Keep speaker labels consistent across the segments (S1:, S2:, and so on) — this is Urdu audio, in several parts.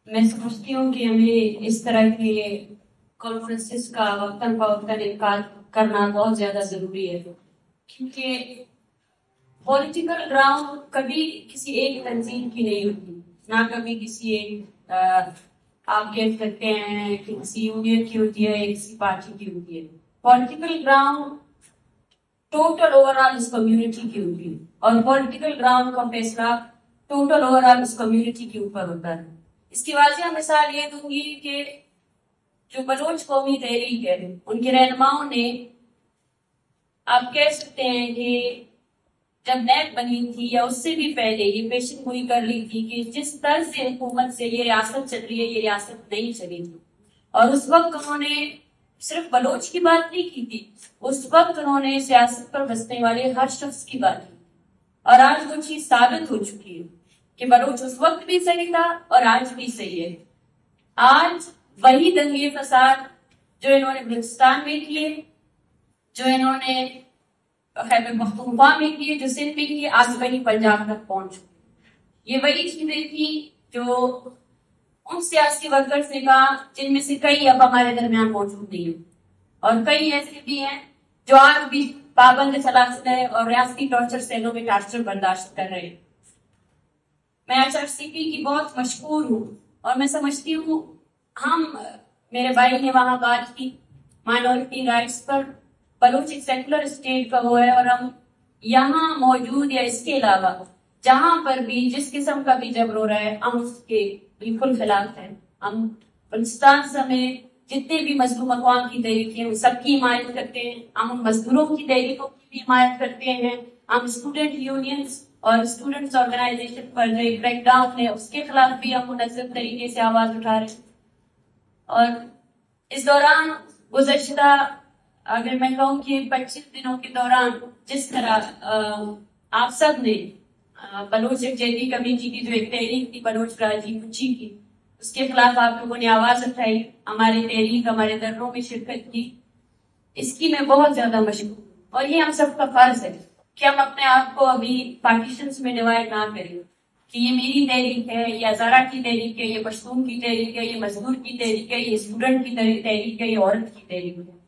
S1: میں سمجھتی ہوں کہ ہمیں اس طرح کے کانفرنسز کا وقتاً فوقتاً انعقاد کرنا بہت زیادہ ضروری ہے، کیونکہ پولیٹیکل گراؤنڈ کبھی کسی ایک تنظیم کی نہیں ہوتی، نہ کبھی کسی ایک آپ کہہ سکتے ہیں کہ کسی یونین کی ہوتی ہے یا کسی پارٹی کی ہوتی ہے۔ Political ground total over all اس کمیونٹی کی ہوتی ہے، اور پولیٹیکل گراؤنڈ کا فیصلہ ٹوٹل اوور آل اس کمیونٹی کے اوپر ہوتا ہے۔ اس کی واضح مثال یہ دوں گی کہ جو بلوچ قومی تحریک ہے، ان کے رہنماؤں نے، آپ کہہ سکتے ہیں کہ جب نیب بنی تھی یا اس سے بھی پہلے یہ پیشن گوئی کر لی تھی کہ جس طرز سے حکومت سے یہ ریاست چل رہی ہے یہ ریاست نہیں چلی تھی، اور اس وقت انہوں نے صرف بلوچ کی بات نہیں کی تھی، اس وقت انہوں نے سیاست پر بسنے والے ہر شخص کی بات کی، اور آج وہ چیز ثابت ہو چکی ہے کہ بلوچ اس وقت بھی صحیح تھا اور آج بھی صحیح ہے۔ آج وہی دنگے فساد جو انہوں نے بلوچستان میں کیے، جو انہوں نے خیبر پختونخوا میں کیے، جو سندھ میں کیے، آج وہی پنجاب تک پہنچ چکے۔ یہ وہی چیزیں تھیں جو ان سیاسی ورکرز نے کہا، جن میں سے کئی اب ہمارے درمیان موجود نہیں ہیں، اور کئی ایسے بھی ہیں جو آج بھی پابند سلاسل ہے اور ریاستی ٹارچر سیلوں میں ٹارچر برداشت کر رہے ہیں۔ میں HRCP کی بہت مشکور ہوں، اور میں سمجھتی ہوں میرے بھائی نے وہاں بات کی مائنورٹی رائٹس پر، بلوچ ایک سیکولر اسٹیٹ کا وہ ہے، اور ہم یہاں موجود یا اس کے علاوہ جہاں پر بھی جس قسم کا بھی جبر ہو رہا ہے ہم اس کے بالکل خلاف ہیں۔ ہم بلوچستان سمیت جتنے بھی مظلوم اقوام کی تحریکیں ہیں سب کی حمایت کرتے ہیں، ہم ان مزدوروں کی تحریکوں کی بھی حمایت کرتے ہیں، ہم اسٹوڈنٹ یونینز اور اسٹوڈنٹس آرگنائزیشن پر جو ایک بریک ڈاؤن ہے اس کے خلاف بھی ہم منظم طریقے سے آواز اٹھا رہے ہیں۔ اور اس دوران گزشتہ اگر میں کہوں کہ 25 دنوں کے دوران جس طرح آپ سب نے بلوچ یکجہتی کمیٹی کی جو ایک تحریک تھی بلوچ راجی کچی کی، اس کے خلاف آپ لوگوں نے آواز اٹھائی، ہماری تحریک ہمارے دھرنوں میں شرکت کی، اس کی میں بہت زیادہ مشکور ہوں۔ اور یہ ہم سب کا فرض ہے کہ ہم اپنے آپ کو ابھی پارٹیشنز میں ڈیوائڈ نہ کریں کہ یہ میری تحریک ہے، یہ ہزارہ کی تحریک ہے، یہ پشتون کی تحریک ہے، یہ مزدور کی تحریک ہے، یہ اسٹوڈنٹ کی تحریک ہے، یہ عورت کی تحریک ہے۔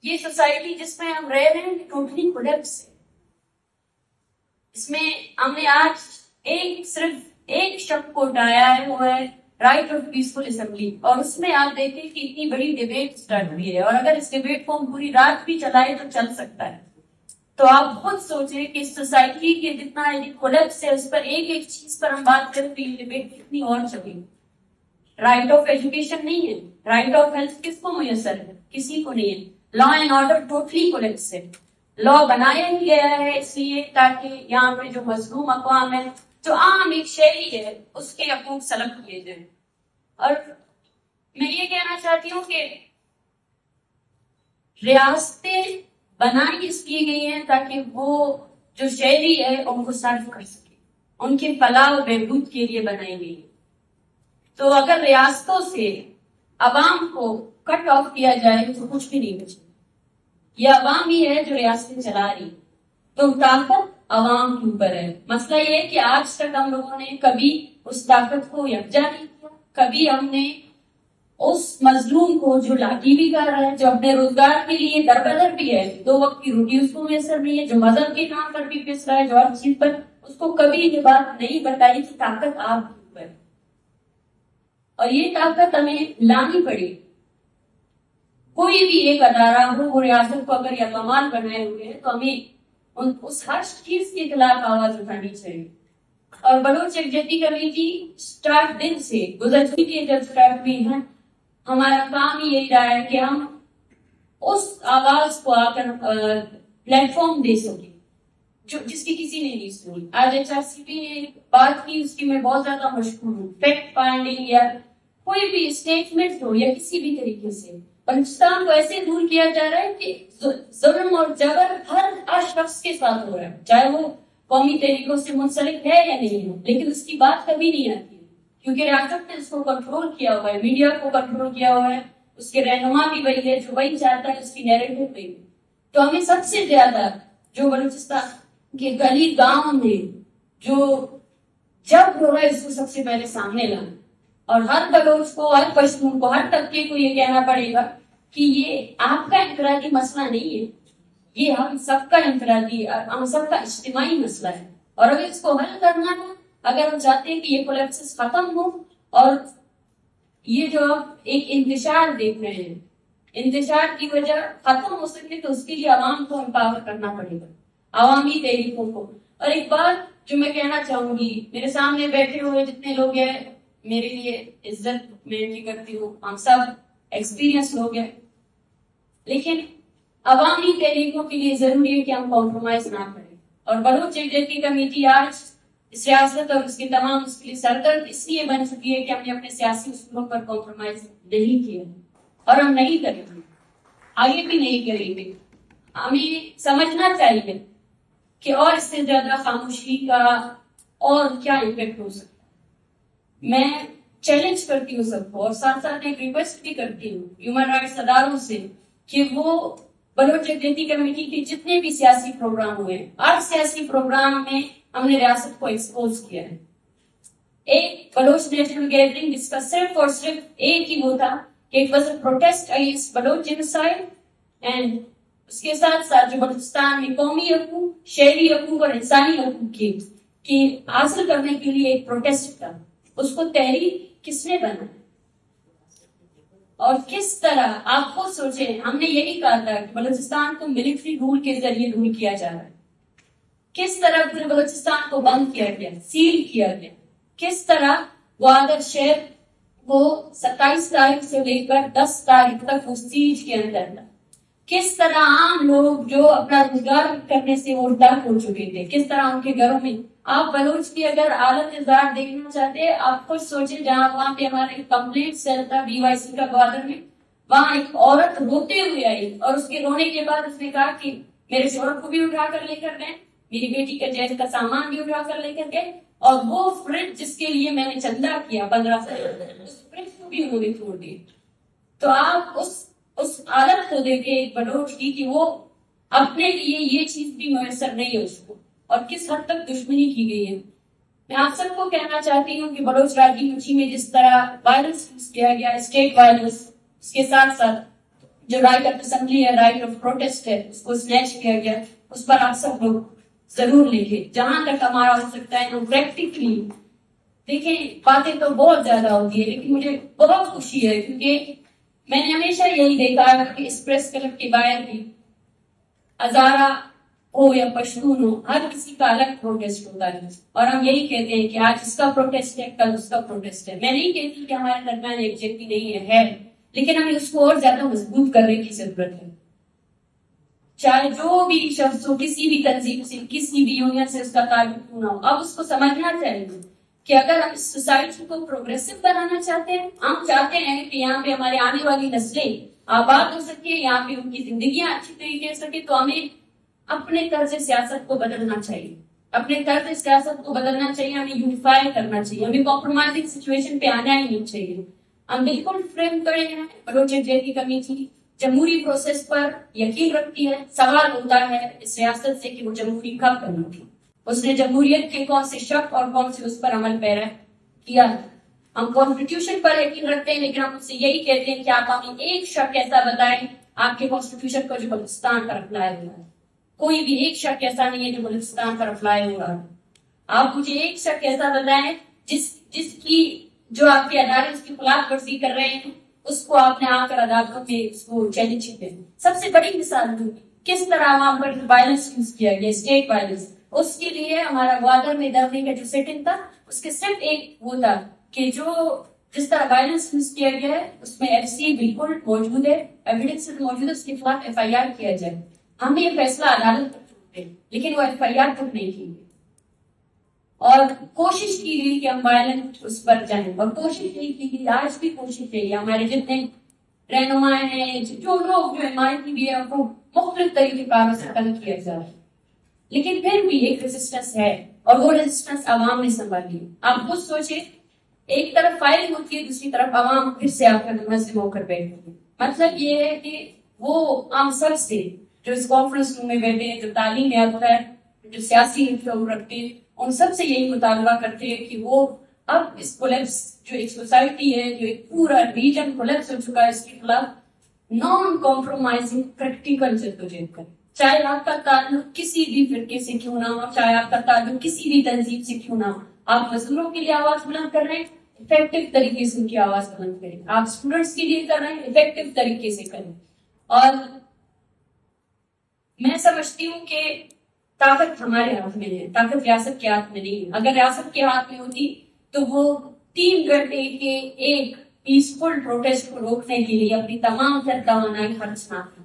S1: یہ سوسائٹی جس میں ہم رہ رہے ہیں ٹوٹلی کولیپس ہے۔ اس میں ہم نے آج صرف ایک شخص کو اٹھایا ہے، وہ ہے رائٹ آف پیسفل اسمبلی، اور اس میں آپ دیکھیں کہ اتنی بڑی ڈیبیٹ سٹارٹ ہوئی ہے، اور اگر اس ڈیبیٹ کو ہم پوری رات بھی چلائے تو چل سکتا ہے۔ تو آپ خود سوچیں کہ اس سوسائٹی کے جتنا کولیپس ہے اس پر ایک چیز پر ہم بات کریں تو یہ ڈیبیٹ کتنی اور چلے۔ رائٹ آف ایجوکیشن نہیں ہے، رائٹ آف ہیلتھ کس کو میسر ہے؟ کسی کو نہیں ہے۔ Law and order totally collapse ہے۔ لا بنایا ہی گیا ہے اس لیے تاکہ یہاں پہ جو مظلوم اقوام ہے، جو عام ایک شہری ہے، اس کے حقوق سلب کیے جائیں۔ اور میں یہ کہنا چاہتی ہوں کہ ریاستیں بنائی اس لیے گئی ہیں تاکہ وہ جو شہری ہے ان کو سرو کر سکے، ان کے فلاح و بہبود کے لیے بنائی گئی ہے۔ تو اگر ریاستوں سے عوام کو کٹ آف کیا جائے تو کچھ بھی نہیں بچے۔ یہ عوام ہی ہے جو ریاستیں چلا رہی، تو طاقت عوام کے اوپر ہے۔ مسئلہ یہ ہے کہ آج تک ہم لوگوں نے کبھی اس طاقت کو یکجا نہیں کیا، کبھی ہم نے اس مظلوم کو جو لاٹھی بھی کر رہا ہے، جو اپنے روزگار کے لیے دربدر بھی ہے، 2 وقت کی روٹی اس کو میسر نہیں ہے، جو مذہب کے نام پر بھی پس رہا ہے، جو ہر چیز پر، اس کو کبھی یہ بات نہیں بتائی کہ طاقت آپ کے اوپر ہے، اور یہ طاقت ہمیں لانی پڑے۔ کوئی بھی ایک ادارہ ہو، وہ ریاست کو اگر یہ کمال بنائے ہوئے ہیں تو ہمیں اس ہر چیز کے خلاف آواز اٹھانی چاہیے۔ اور بلوچ یکجہتی کمیٹی اسٹارٹ دن سے گزشتہ کے جب اسٹارٹ ہوئی ہے، ہمارا کام ہی یہی رہا ہے کہ ہم اس آواز کو آ کر پلیٹ فارم دے سکیں جو جس کی کسی نے نہیں سنی۔ آج HRCP نے بات کی، اس کی میں بہت زیادہ مشکور ہوں۔ فیکٹ فائنڈنگ یا کوئی بھی اسٹیٹمنٹ ہو یا کسی بھی طریقے سے بلوچستان کو ایسے دور کیا جا رہا ہے کہ ظلم اور جبر ہر شخص کے ساتھ ہو رہا ہے، چاہے وہ قومی تحریکوں سے منسلک ہے یا نہیں ہے، لیکن اس کی بات کبھی نہیں آتی ہے کیونکہ ریاست نے اس کو کنٹرول کیا ہوا ہے، میڈیا کو کنٹرول کیا ہوا ہے، اس کے رہنما بھی وہی ہے جو وہی چاہتا ہے، اس کی نیریٹو پہ۔ تو ہمیں سب سے زیادہ جو بلوچستان کے گلی گاؤں میں جو جب ہوگا اس کو سب سے پہلے سامنے لانا، اور ہر بلوچ کو، ہر پشتون کو، ہر طبقے کو یہ کہنا پڑے گا کہ یہ آپ کا انفرادی مسئلہ نہیں ہے، یہ ہم سب کا انفرادی، ہم سب کا اجتماعی مسئلہ ہے، اور اگر اس کو حل کرنا ہے، اگر ہم چاہتے ہیں کہ یہ کولیپسس ختم ہو، اور یہ جو آپ ایک انتشار دیکھ رہے ہیں، انتشار کی وجہ ختم ہو سکے، تو اس کے لیے عوام کو امپاور کرنا پڑے گا، عوامی تحریکوں کو۔ اور ایک بات جو میں کہنا چاہوں گی، میرے سامنے بیٹھے ہوئے جتنے لوگ ہیں، میرے لیے عزت میں بھی کرتی ہوں، ہم سب ایکسپیرینس لوگ ہیں، لیکن عوامی تحریکوں کے لیے ضروری ہے کہ ہم کمپرومائز نہ کریں۔ اور بلوچ یکجہتی کمیٹی آج سیاست اور اس کے تمام اس کے لیے سردرد اس لیے بن چکی ہے کہ ہم نے اپنے سیاسی اصولوں پر کمپرومائز نہیں کیا، اور ہم نہیں کریں گے، آگے بھی نہیں کریں گے۔ ہمیں سمجھنا چاہیے کہ اور اس سے زیادہ خاموشی کا اور کیا امپیکٹ ہو سکتا ہے۔ میں چیلنج کرتی ہوں سب کو، اور ساتھ ساتھ ایک ریکویسٹ بھی کرتی ہوں ہیومن رائٹس اداروں سے کہ وہ بلوچ یکجہتی کمیٹی کے جتنے بھی سیاسی پروگرام ہوئے، ہر سیاسی پروگرام میں ہم نے ریاست کو ایکسپوز کیا ہے۔ ایک بلوچ نیشنل گیدرنگ جس کا صرف اور صرف ایک ہی وہ تھا کہ it was a protest against Baloch genocide, and اس کے ساتھ ساتھ جو بلوچستان میں قومی حقوق، شہری حقوق اور انسانی حقوق کی حاصل کرنے کے لیے ایک پروٹیسٹ تھا، اس کو تحریک کس نے بنایا اور کس طرح؟ آپ خود سوچیں، ہم نے یہی کہا تھا کہ بلوچستان کو ملٹری رول کے ذریعے رول کیا جا رہا ہے، کس طرح پورے بلوچستان کو بند کیا گیا، سیل کیا گیا، کس طرح گوادر شہر کو 27 تاریخ سے لے کر 10 تاریخ تک اس سیج کے اندر تھا، کس طرح عام لوگ جو اپنا روزگار کرنے سے وہ ڈر ہو چکے تھے، کس طرح ان کے گھروں میں۔ آپ بلوچ کی اگر حالت ازار دیکھنا چاہتے ہیں، آپ خود سوچیں، جہاں وہاں پہ ہمارے کمپلیٹ سیل تھا BYC کا گوادر میں، وہاں ایک عورت روتے ہوئے آئی، اور اس کے رونے کے بعد اس نے کہا کہ میرے شوہر کو بھی اٹھا کر لے کر گئے، میری بیٹی کا جہیز کا سامان بھی اٹھا کر لے کر گئے، اور وہ فریج جس کے لیے میں نے چندہ کیا 15 سال، اس فریج کو بھی انہوں نے توڑ دیا۔ تو آپ اس حالت کو دیکھیں ایک بلوچ کی کہ وہ اپنے لیے یہ چیز بھی میسر نہیں ہے اس کو، اور کس حد تک دشمنی کی گئی ہے۔ میں آپ سب کو کہنا چاہتی ہوں کہ بلوچ راجی مچھی میں جس طرح وائلنس یوز کیا گیا، اسٹیٹ وائلنس، اس کے ساتھ ساتھ جو رائٹ آف اسمبلی ہے، رائٹ آف پروٹیسٹ ہے، اس کو سنیچ کیا گیا، اس پر آپ سب لوگ ضرور لکھیں، جہاں تک ہمارا ہو سکتا ہے ہم پریکٹیکلی دیکھیں۔ باتیں تو بہت زیادہ ہوتی ہے، لیکن مجھے بہت خوشی ہے کیونکہ میں نے ہمیشہ یہی دیکھا کہ اس پریس کلب کے باہر بھی ہزارہ ہو یا پشتون ہو، ہر کسی کا الگ پروٹیسٹ ہوتا ہے، اور ہم یہی کہتے ہیں کہ آج اس کا پروٹیسٹ ہے، کل اس کا پروٹیسٹ ہے۔ میں نہیں کہتی کہ ہمارے درمیان یکجہتی نہیں ہے، لیکن ہمیں اس کو اور زیادہ مضبوط کرنے کی ضرورت ہے۔ چاہے جو بھی شخص ہو، کسی بھی تنظیم سے، کسی بھی یونین سے اس کا تعلق کیوں نہ ہو، اب اس کو سمجھنا چاہیے کہ اگر ہم اس سوسائٹی کو پروگریسو بنانا چاہتے ہیں، ہم چاہتے ہیں کہ یہاں پہ ہمارے آنے والی نسلیں آباد ہو سکے، یہاں پہ ان کی زندگیاں اچھی طریقے سے سکے، تو ہمیں اپنے طرز سیاست کو بدلنا چاہیے، اپنے طرز سیاست کو بدلنا چاہیے، ہمیں یونیفائی کرنا چاہیے، ہمیں کمپرومائزنگ سچویشن پہ آنا ہی نہیں چاہیے۔ ہم بالکل فریم کرے ہیں، بلوچ یکجہتی کمیٹی جمہوری پروسیس پر یقین رکھتی ہے۔ سوال ہوتا ہے اس ریاست سے کہ وہ جمہوری کب کرنی تھی، اس نے جمہوریت کے کون سے شق اور کون سے اس پر عمل پیرا کیا ہے۔ ہم کانسٹیٹیوشن پر یقین رکھتے ہیں، لیکن ہم اس سے یہی کہتے ہیں کہ آپ ہمیں ایک شق ایسا بتائیں آپ کے کانسٹیٹیوشن کو جو بلوچستان پر اپلائی ہوا ہے۔ کوئی بھی ایک شق ایسا نہیں ہے جو بلوچستان پر اپلائی ہو رہا ہے۔ آپ مجھے ایک شق ایسا بتائیں جس کی جو آپ کے ادارے اس کی خلاف ورزی کر رہے ہیں، اس کو آپ نے آ کر عدالتوں میں اس کو چیلنج کیا۔ سب سے بڑی مثال دوں، کس طرح وہاں پر وائلنس یوز کیا گیا، اسٹیٹ وائلنس۔ اس کے لیے ہمارا گوادر میں دھرنے کا جو سیٹنگ تھا، اس کے صرف ایک وہ تھا کہ جس طرح وائلنس یوز کیا گیا ہے اس میں FCA بالکل موجود ہے، ایویڈنس موجود ہے، اس کے خلاف FIR کیا جائے۔ ہم نے یہ فیصلہ عدالت تک چھوڑتے، لیکن وہ FIR تک نہیں کی گئی، اور کوشش کی گئی کہ ہم وائلنٹ اس پر جائیں، اور کوشش نہیں کی گئی۔ آج بھی کوشش ہے، ہمارے جتنے رہنما ہیں، جو لوگ جو حمایتی بھی ہے، وہ مختلف طریقے کاروں سے قتل کیا جا رہا ہے، لیکن پھر بھی ایک ریزسٹنس ہے، اور وہ ریزسٹنس عوام نے سنبھالی ہے۔ آپ خود سوچیں، ایک طرف فائرنگ ہوتی ہے، دوسری طرف عوام پھر سے آ کر منظم ہو کر بیٹھتی ہے۔ مطلب یہ ہے کہ وہ ہم سب سے جو اس کانفرنس روم میں بیٹھے ہیں، جو تعلیم یافتہ ہے، جو سیاسی شعور رکھتے ہیں، ان سب سے یہی مطالبہ کرتے ہیں کہ وہ اب اس کولیپس جو ایک سوسائٹی ہے، جو ایک پورا ریجن کولیپس ہو چکا ہے، اس کے خلاف نان کمپرومائزنگ پریکٹیکل جدوجہد کریں. چاہے آپ کا تعلق کسی بھی فرقے سے کیوں نہ ہو، چاہے آپ کا تعلق کسی بھی تنظیم سے کیوں نہ ہو، آپ مزدوروں کے لیے آواز بلند کر رہے ہیں، افیکٹو طریقے سے ان کی آواز بلند کریں. آپ اسٹوڈنٹس کے لیے کر رہے ہیں، افیکٹو طریقے سے کریں. اور میں سمجھتی ہوں کہ طاقت ہمارے ہاتھ میں ہے، طاقت ریاست کے ہاتھ میں نہیں ہے. اگر ریاست کے ہاتھ میں ہوتی تو وہ 3 گھنٹے کے ایک پیسفل پروٹیسٹ کو روکنے کے لیے اپنی تمام تر توانائی خرچ نہ کی.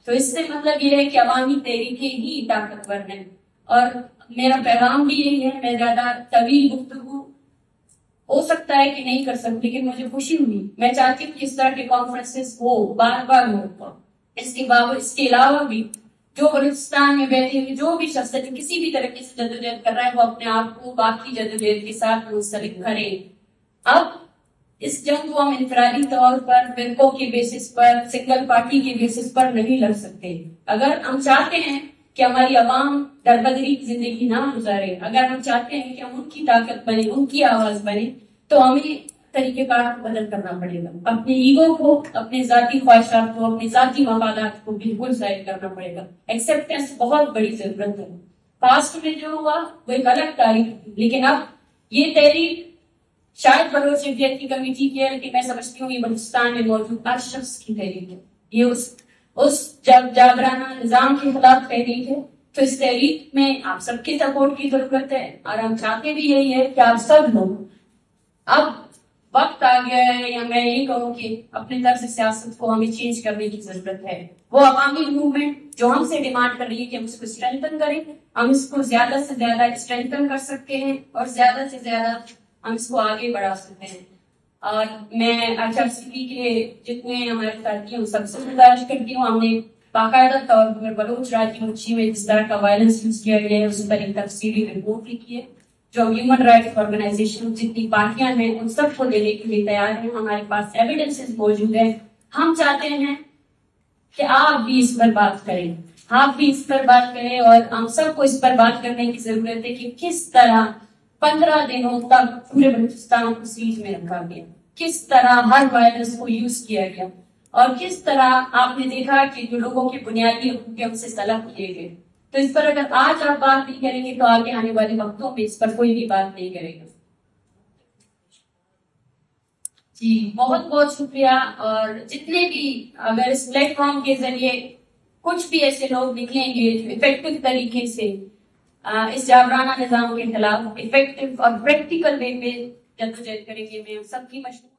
S1: تو اس سے مطلب یہ ہے کہ عوامی تحریکیں ہی طاقتور ہیں. اور میرا پیغام بھی یہی ہے. میں زیادہ طویل گفتگو ہو سکتا ہے کہ نہیں کر سکتی، لیکن مجھے خوشی ہوئی. میں چاہتی ہوں کہ اس طرح کے کانفرنسز ہو، بار بار ہو. اس کے علاوہ بھی جو بلوچستان میں بیٹھے ہوئے جو بھی شخص ہے جو کسی بھی طریقے سے جدوجہد کر رہا ہے، وہ اپنے آپ کو باقی جدوجہد کے ساتھ منسلک کرے. اب اس جنگ کو ہم انفرادی طور پر، فرقوں کے بیسس پر، سنگل پارٹی کے بیسس پر نہیں لڑ سکتے. اگر ہم چاہتے ہیں کہ ہماری عوام دربدری کی زندگی نہ گزارے، اگر ہم چاہتے ہیں کہ ہم ان کی طاقت بنے، ان کی آواز بنے، تو ہمیں طریقہ کار کو بدل کرنا پڑے گا. اپنے ایگو کو، اپنے ذاتی خواہشات کو، اپنے ذاتی مفادات کو بالکل ظاہر کرنا پڑے گا. ایکسیپٹنس بہت بڑی ضرورت ہے. پاسٹ میں جو ہوا وہ ایک الگ تاریخ تھی، لیکن اب یہ تحریک شاید بلوچ انڈین کی کمیٹی کی ہے، لیکن میں سمجھتی ہوں یہ بلوچستان میں موجود ہر شخص کی تحریک ہے. یہ اس جابرانہ نظام کے خلاف تحریک ہے. تو اس تحریک میں آپ سب کی سپورٹ کی ضرورت ہے، اور ہم چاہتے بھی یہی ہے کہ آپ سب لوگ، اب وقت آ گیا ہے، یا میں یہی کہوں کہ اپنے طرز سیاست کو ہمیں چینج کرنے کی ضرورت ہے. وہ عوامی موومنٹ جو ہم سے ڈیمانڈ کر رہی ہے کہ ہم اس کو اسٹرینتھن کریں، ہم اس کو زیادہ سے زیادہ اسٹرینتھن کر سکتے ہیں، اور زیادہ سے زیادہ ہم اس کو آگے بڑھا سکتے ہیں. اور میں HRCP کے جتنے ہمارے ساتھی ہیں سب سے گزارش کرتی ہوں، ہم نے باقاعدہ طور پر بلوچ راجی مچھی میں جس طرح کا وائلنس یوز کیا گیا ہے اس پر ایک تفصیلی رپورٹ لکھی ہے، جو ہیومن رائٹس آرگنائزیشن جتنی پارٹیاں ہیں ان سب کو دینے کے لیے تیار ہیں. ہمارے پاس ایویڈنسز موجود ہیں. ہم چاہتے ہیں کہ آپ بھی اس پر بات کریں، آپ بھی اس پر بات کریں، اور ہم سب کو اس پر بات کرنے کی ضرورت ہے کہ کس طرح 15 دنوں تک پورے بلوچستان کو سیج میں رکھا گیا، کس طرح ہر وائرس کو یوز کیا گیا، اور کس طرح آپ نے دیکھا کہ جو لوگوں کے بنیادی حقوق ہم سے طلب کیے گئے. تو اس پر اگر آج آپ بات نہیں کریں گے تو آگے آنے والے وقتوں میں اس پر کوئی بھی بات نہیں کرے گا. جی بہت بہت شکریہ. اور جتنے بھی اگر اس پلیٹ فارم کے ذریعے کچھ بھی ایسے لوگ نکلیں گے جو افیکٹو طریقے سے اس جابرانہ نظام کے خلاف افیکٹو اور پریکٹیکل وے میں جدوجہد کریں گے، میں سب کی مشہور